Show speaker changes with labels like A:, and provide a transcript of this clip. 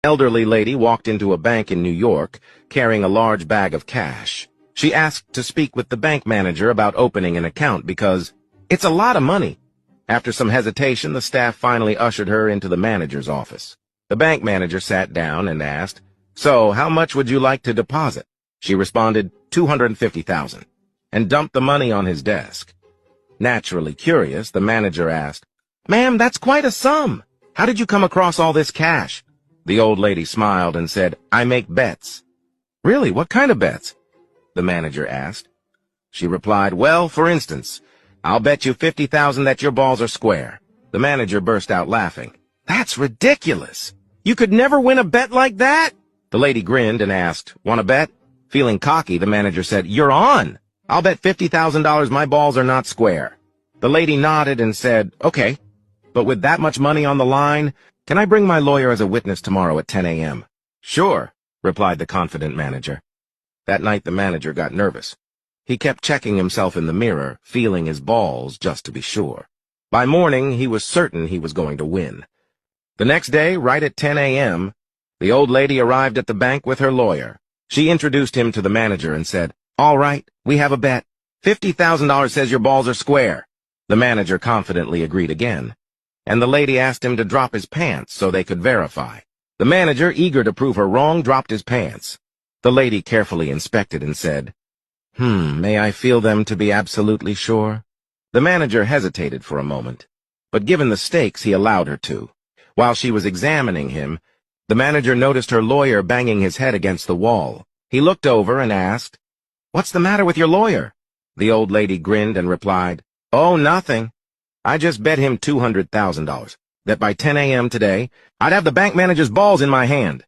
A: Elderly lady walked into a bank in New York, carrying a large bag of cash. She asked to speak with the bank manager about opening an account because it's a lot of money. After some hesitation, the staff finally ushered her into the manager's office. The bank manager sat down and asked, "So, how much would you like to deposit?" She responded, $250,000, and dumped the money on his desk. Naturally curious, the manager asked, "Ma'am, that's quite a sum. How did you come across all this cash?" The old lady smiled and said, "I make bets." "Really? What kind of bets?" the manager asked. She replied, "Well, for instance, I'll bet you 50,000 that your balls are square." The manager burst out laughing. "That's ridiculous. You could never win a bet like that?" The lady grinned and asked, "Want to bet?" Feeling cocky, the manager said, "You're on. I'll bet $50,000 my balls are not square." The lady nodded and said, "Okay, but with that much money on the line, can I bring my lawyer as a witness tomorrow at 10 a.m.? "Sure," replied the confident manager. That night the manager got nervous. He kept checking himself in the mirror, feeling his balls just to be sure. By morning, he was certain he was going to win. The next day, right at 10 a.m., the old lady arrived at the bank with her lawyer. She introduced him to the manager and said, "All right, we have a bet. $50,000 says your balls are square." The manager confidently agreed again, and the lady asked him to drop his pants so they could verify. The manager, eager to prove her wrong, dropped his pants. The lady carefully inspected and said, May I feel them to be absolutely sure?" The manager hesitated for a moment, but given the stakes, he allowed her to. While she was examining him, the manager noticed her lawyer banging his head against the wall. He looked over and asked, "What's the matter with your lawyer?" The old lady grinned and replied, "Oh, nothing. I just bet him $200,000 that by 10 a.m. today, I'd have the bank manager's balls in my hand."